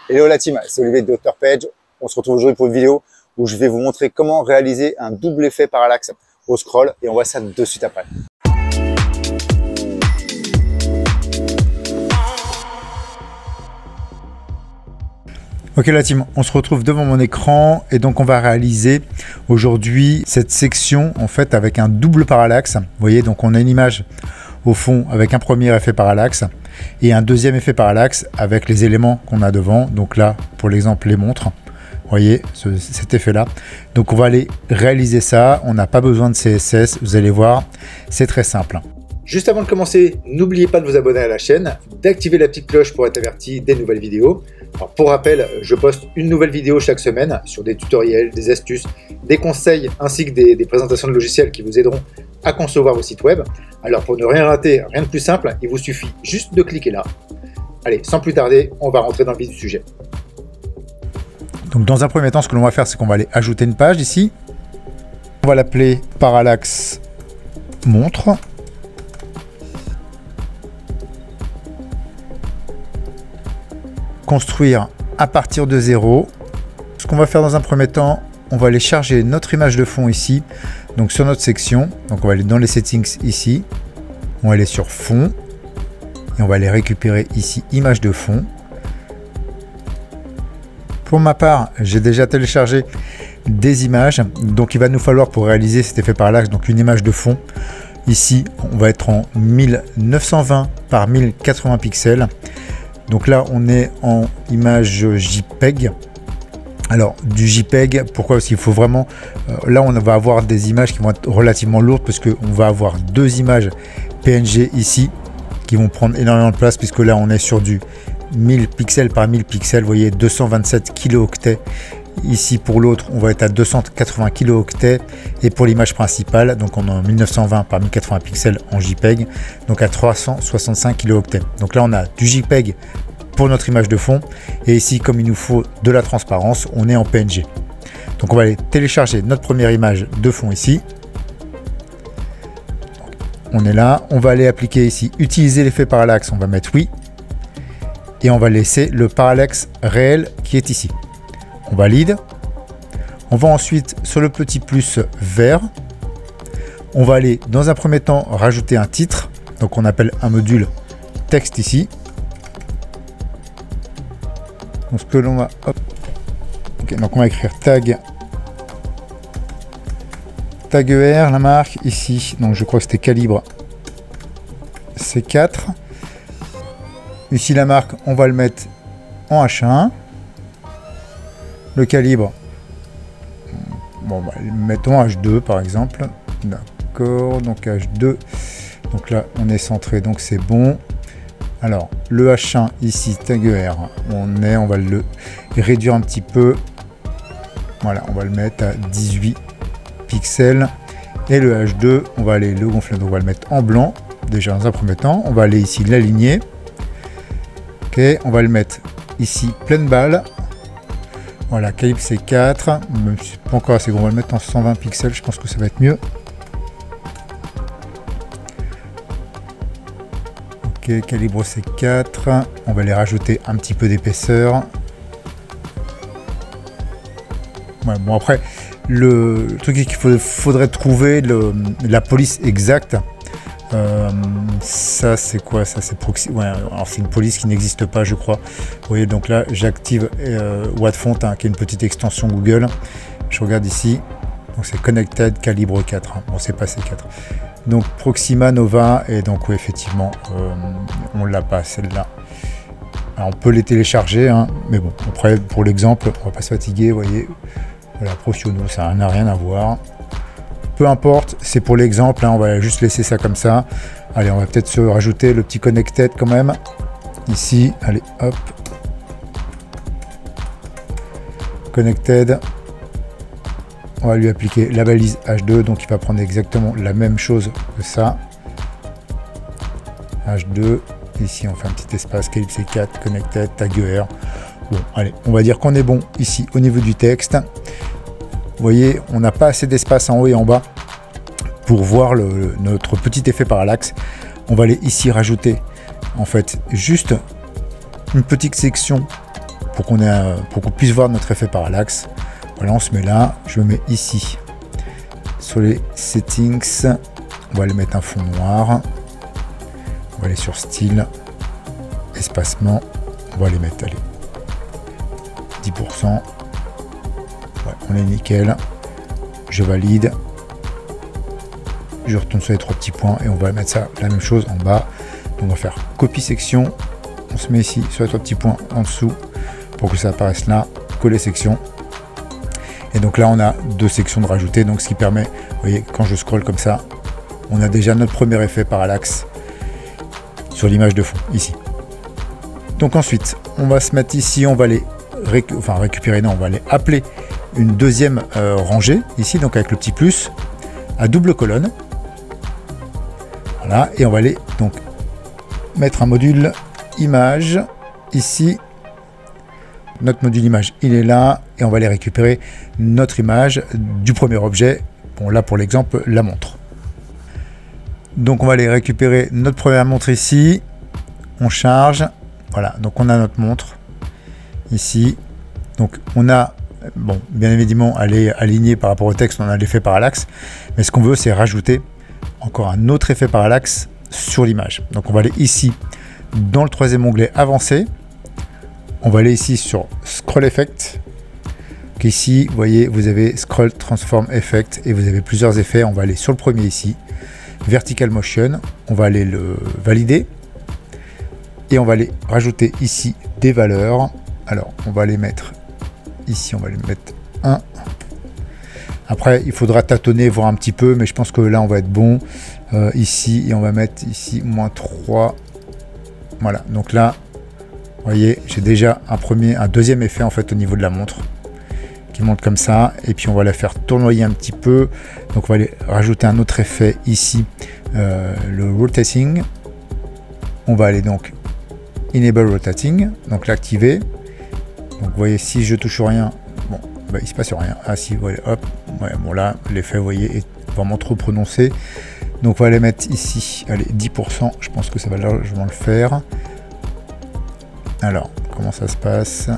Hello la team, c'est Olivier de Dr Page. On se retrouve aujourd'hui pour une vidéo où je vais vous montrer comment réaliser un double effet parallaxe au scroll et on voit ça de suite après. Ok la team, on se retrouve devant mon écran et donc on va réaliser aujourd'hui cette section en fait avec un double parallaxe. Vous voyez, donc on a une image au fond avec un premier effet parallaxe et un deuxième effet parallaxe avec les éléments qu'on a devant. Donc là, pour l'exemple, les montres. Vous voyez cet effet-là. Donc on va aller réaliser ça. On n'a pas besoin de CSS. Vous allez voir, c'est très simple. Juste avant de commencer, n'oubliez pas de vous abonner à la chaîne, d'activer la petite cloche pour être averti des nouvelles vidéos. Alors pour rappel, je poste une nouvelle vidéo chaque semaine sur des tutoriels, des astuces, des conseils ainsi que des présentations de logiciels qui vous aideront à concevoir vos sites web. Alors pour ne rien rater, rien de plus simple, il vous suffit juste de cliquer là. Allez, sans plus tarder, on va rentrer dans le vif du sujet. Donc dans un premier temps, ce que l'on va faire, c'est qu'on va aller ajouter une page ici. On va l'appeler parallaxe montre. Construire à partir de 0. Ce qu'on va faire dans un premier temps, on va aller charger notre image de fond ici, donc sur notre section. Donc on va aller dans les settings ici, on va aller sur fond et on va aller récupérer ici image de fond. Pour ma part, j'ai déjà téléchargé des images, donc il va nous falloir pour réaliser cet effet parallaxe donc une image de fond. Ici, on va être en 1920 par 1080 pixels. Donc là, on est en image JPEG. Alors, du JPEG, pourquoi? Parce qu'il faut vraiment... là, on va avoir des images qui vont être relativement lourdes parce qu'on va avoir deux images PNG ici qui vont prendre énormément de place puisque là, on est sur du 1000 pixels par 1000 pixels. Vous voyez, 227 kilooctets. Ici, pour l'autre, on va être à 280 kilooctets. Et pour l'image principale, donc on est en 1920 par 1080 pixels en JPEG, donc à 365 kilooctets. Donc là, on a du JPEG pour notre image de fond. Et ici, comme il nous faut de la transparence, on est en PNG. Donc on va aller télécharger notre première image de fond ici. On est là. On va aller appliquer ici, utiliser l'effet parallaxe. On va mettre oui. Et on va laisser le parallaxe réel qui est ici. On valide. On va ensuite sur le petit plus vert. On va aller dans un premier temps rajouter un titre. Donc on appelle un module texte ici. Donc ce que l'on va... Okay, donc on va écrire tag ER, la marque ici. Donc je crois que c'était calibre C4. Ici la marque, on va le mettre en H1. Le calibre, bon, bah, mettons H2 par exemple. D'accord, donc H2. Donc là, on est centré, donc c'est bon. Alors, le H1 ici, tag ER, on va le réduire un petit peu. Voilà, on va le mettre à 18 pixels. Et le H2, on va aller le gonfler, donc on va le mettre en blanc. Déjà dans un premier temps, on va aller ici l'aligner. Ok, on va le mettre ici pleine balle. Voilà, calibre C4, même si c'est pas encore assez gros, on va le mettre en 120 pixels, je pense que ça va être mieux. Ok, calibre C4, on va aller rajouter un petit peu d'épaisseur. Ouais, bon après, le truc qu'il faudrait trouver la police exacte. Ça c'est quoi? Ça c'est proxy. Ouais, alors c'est une police qui n'existe pas, je crois. Vous voyez, donc là j'active Wattfont, hein, qui est une petite extension Google. Je regarde ici, donc c'est Connected calibre 4. Hein. Bon, c'est pas C4. Donc Proxima Nova, et donc oui, effectivement, on l'a pas celle-là. On peut les télécharger, hein, mais bon, après pour l'exemple, on va pas se fatiguer. Vous voyez, voilà, Prociono, ça n'a rien à voir. Peu importe, c'est pour l'exemple, hein, on va juste laisser ça comme ça. Allez, on va peut-être se rajouter le petit connected quand même. Ici, allez, hop. Connected. On va lui appliquer la balise H2, donc il va prendre exactement la même chose que ça. H2. Ici, on fait un petit espace, calibre C4, connected, tag ER. Bon, allez, on va dire qu'on est bon ici au niveau du texte. Vous voyez, on n'a pas assez d'espace en haut et en bas pour voir notre petit effet parallaxe. On va aller ici rajouter en fait juste une petite section pour qu'on puisse voir notre effet parallaxe. Voilà, on se met là, je me mets ici sur les settings, on va aller mettre un fond noir, on va aller sur style, espacement, on va les mettre, allez, 10%, ouais, on est nickel, je valide, je retourne sur les 3 petits points et on va mettre ça, la même chose en bas. Donc on va faire copie section, on se met ici sur les 3 petits points en dessous pour que ça apparaisse là, coller section. Et donc là on a 2 sections de rajouter, donc ce qui permet, vous voyez, quand je scrolle comme ça, on a déjà notre premier effet parallaxe sur l'image de fond, ici. Donc ensuite, on va se mettre ici, on va aller récupérer, non, on va aller appeler une deuxième rangée, ici, donc avec le petit plus, à double colonne. Voilà, et on va aller donc mettre un module image, ici. Notre module image, il est là, et on va aller récupérer notre image du premier objet. Bon, là, pour l'exemple, la montre. Donc, on va aller récupérer notre première montre ici. On charge. Voilà, donc on a notre montre ici. Donc, on a, bon, bien évidemment, elle est alignée par rapport au texte, on a l'effet parallaxe. Mais ce qu'on veut, c'est rajouter encore un autre effet parallaxe sur l'image. Donc, on va aller ici, dans le troisième onglet avancé. On va aller ici sur Scroll Effect. Donc ici, vous voyez, vous avez Scroll Transform Effect et vous avez plusieurs effets. On va aller sur le premier ici, Vertical Motion. On va aller le valider et on va aller rajouter ici des valeurs. Alors, on va les mettre ici, on va les mettre 1. Après, il faudra tâtonner, voir un petit peu, mais je pense que là, on va être bon ici et on va mettre ici -3. Voilà, donc là, vous voyez, j'ai déjà un deuxième effet en fait au niveau de la montre qui monte comme ça. Et puis on va la faire tournoyer un petit peu. Donc on va aller rajouter un autre effet ici, le rotating. On va aller donc enable rotating, donc l'activer. Donc vous voyez, si je touche rien, bon, bah, il se passe rien. Ah si, voilà, hop, ouais, bon là l'effet, vous voyez, est vraiment trop prononcé. Donc on va les mettre ici, allez, 10%. Je pense que ça va largement le faire. Alors, comment ça se passe?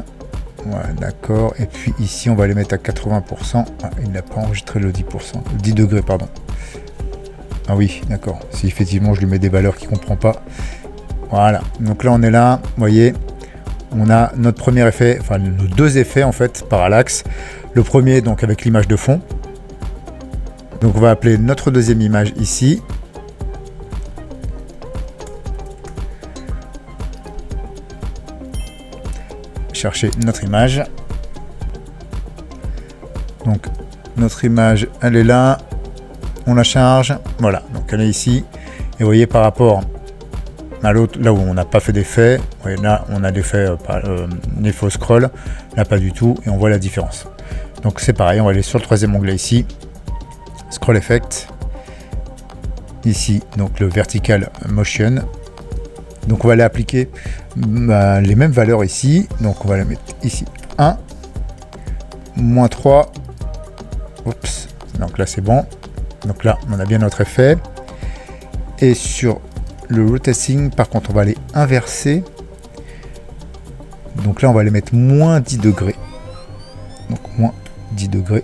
Ouais, d'accord. Et puis ici, on va les mettre à 80%. Ah, il n'a pas enregistré le 10%. Le 10 degrés, pardon. Ah oui, d'accord. Si effectivement, je lui mets des valeurs qu'il ne comprend pas. Voilà. Donc là, on est là. Vous voyez, on a notre premier effet, enfin, nos 2 effets, en fait, parallaxe. Le premier, donc, avec l'image de fond. Donc, on va appeler notre deuxième image ici. Chercher notre image. Donc notre image, elle est là, on la charge, voilà, donc elle est ici. Et vous voyez, par rapport à l'autre, là où on n'a pas fait d'effet, là on a l'effet faux scroll, là pas du tout, et on voit la différence. Donc c'est pareil, on va aller sur le troisième onglet ici, Scroll Effect, ici donc le Vertical Motion. Donc on va aller appliquer les mêmes valeurs ici. Donc on va la mettre ici 1, -3. Oups, donc là c'est bon. Donc là on a bien notre effet. Et sur le rotating, par contre, on va aller inverser. Donc là on va les mettre -10 degrés. Donc -10 degrés.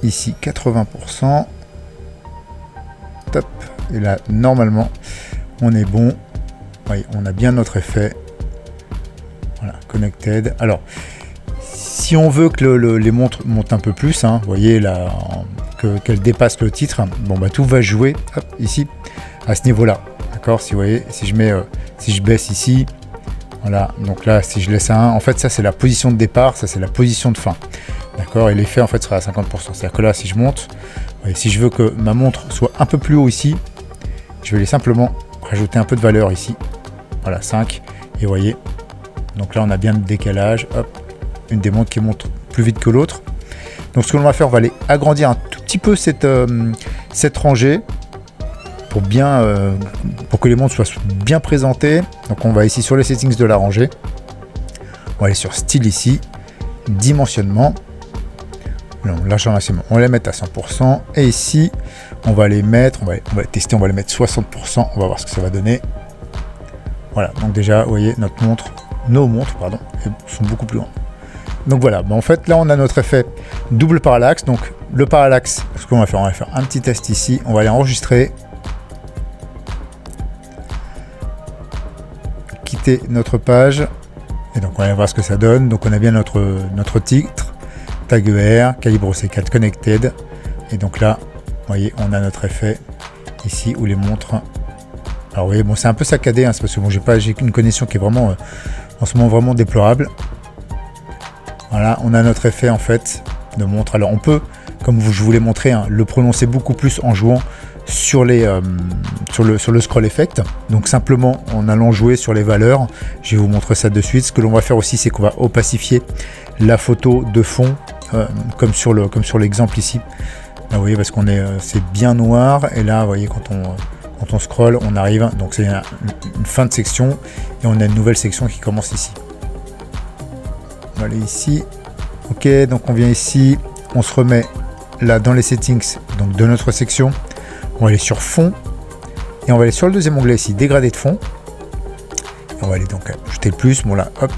Ici 80%. Top. Et là normalement on est bon. Oui, on a bien notre effet. Voilà, connected. Alors, si on veut que les montres montent un peu plus, hein, vous voyez là, qu'elles dépassent le titre, bon bah tout va jouer hop, ici à ce niveau-là. D'accord. Si vous voyez, si je baisse ici, voilà. Donc là, si je laisse à 1, en fait, ça c'est la position de départ, ça c'est la position de fin. D'accord. Et l'effet en fait sera à 50%. C'est-à-dire que là, si je monte, vous voyez, si je veux que ma montre soit un peu plus haut ici, je vais aller simplement rajouter un peu de valeur ici, voilà, 5, et vous voyez, donc là on a bien le décalage, hop, une des montres qui monte plus vite que l'autre. Donc ce que l'on va faire, on va aller agrandir un tout petit peu cette rangée pour que les montres soient bien présentées. Donc on va ici sur les settings de la rangée, on va aller sur style ici, dimensionnement, non, largement maximum, on va les mettre à 100%, et ici on va les mettre, on va tester, on va les mettre 60%, on va voir ce que ça va donner. Voilà, donc déjà vous voyez, notre montre nos montres, pardon, sont beaucoup plus loin. Donc voilà, en fait là on a notre effet double parallaxe. Donc le parallaxe, ce qu'on va faire, on va faire un petit test ici, on va aller enregistrer, quitter notre page, et donc on va voir ce que ça donne. Donc on a bien notre titre, tag ER, calibre C4 connected, et donc là, vous voyez, on a notre effet ici où les montres. Alors vous voyez, bon c'est un peu saccadé, hein, c'est parce que bon, j'ai une connexion qui est vraiment en ce moment vraiment déplorable. Voilà, on a notre effet en fait de montre. Alors on peut, comme je vous l'ai montré, hein, le prononcer beaucoup plus en jouant sur le scroll effect. Donc simplement en allant jouer sur les valeurs. Je vais vous montrer ça de suite. Ce que l'on va faire aussi, c'est qu'on va opacifier la photo de fond, comme sur l'exemple ici. Là, vous voyez, parce qu'on c'est bien noir, et là vous voyez quand on scroll, on arrive, donc c'est une fin de section et on a une nouvelle section qui commence ici. On va aller ici, ok, donc on vient ici, on se remet là dans les settings donc de notre section, on va aller sur fond et on va aller sur le deuxième onglet ici, dégradé de fond, et on va aller donc ajouter le plus. Bon là, hop,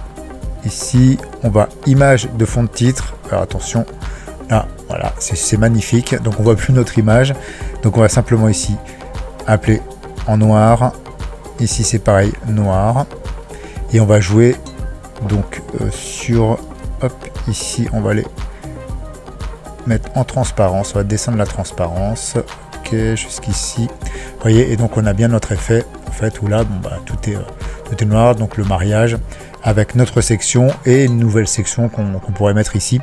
ici on va image de fond de titre. Alors attention, là voilà, c'est magnifique, donc on voit plus notre image, donc on va simplement ici appeler en noir, ici c'est pareil, noir, et on va jouer donc sur, hop, ici on va aller mettre en transparence, on va descendre la transparence, ok, jusqu'ici, vous voyez, et donc on a bien notre effet en fait où là bon, bah, tout est noir, donc le mariage avec notre section et une nouvelle section qu'on pourrait mettre ici.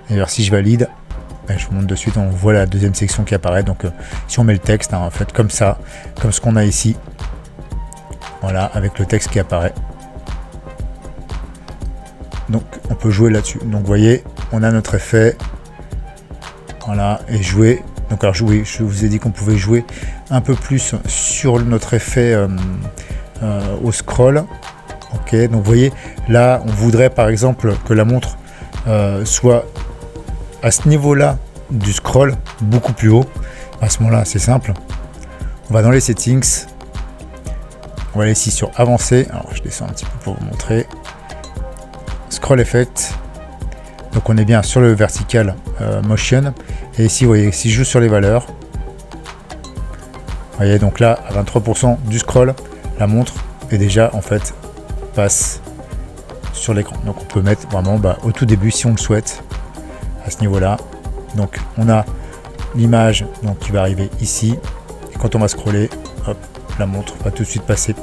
D'ailleurs si je valide, ben, je vous montre de suite, on voit la deuxième section qui apparaît. Donc si on met le texte, hein, en fait comme ça, comme ce qu'on a ici, voilà, avec le texte qui apparaît, donc on peut jouer là-dessus. Donc vous voyez, on a notre effet, voilà, et jouer. Donc alors jouer, je vous ai dit qu'on pouvait jouer un peu plus sur notre effet au scroll, ok. Donc vous voyez, là on voudrait par exemple que la montre soit à ce niveau-là du scroll, beaucoup plus haut. À ce moment-là, c'est simple. On va dans les settings. On va aller ici sur avancer. Alors, je descends un petit peu pour vous montrer. Scroll effect. Donc, on est bien sur le vertical motion. Et ici, vous voyez, si je joue sur les valeurs, vous voyez, donc là, à 23% du scroll, la montre est déjà, en fait, passe sur l'écran. Donc, on peut mettre vraiment au tout début, si on le souhaite, à ce niveau là. Donc on a l'image donc qui va arriver ici, et quand on va scroller, hop, la montre va tout de suite passer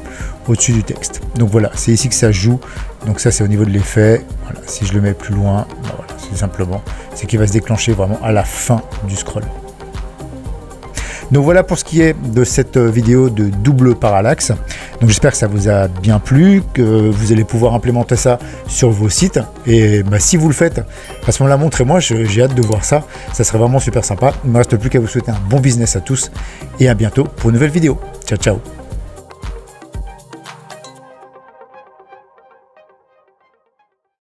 au-dessus du texte. Donc voilà, c'est ici que ça joue. Donc ça c'est au niveau de l'effet. Voilà, si je le mets plus loin, voilà, c'est simplement c'est qu'il va se déclencher vraiment à la fin du scroll. Donc voilà pour ce qui est de cette vidéo de double parallaxe. Donc j'espère que ça vous a bien plu, que vous allez pouvoir implémenter ça sur vos sites. Et si vous le faites, à ce moment-là, montrez-moi, j'ai hâte de voir ça. Ça serait vraiment super sympa. Il ne me reste plus qu'à vous souhaiter un bon business à tous et à bientôt pour une nouvelle vidéo. Ciao, ciao.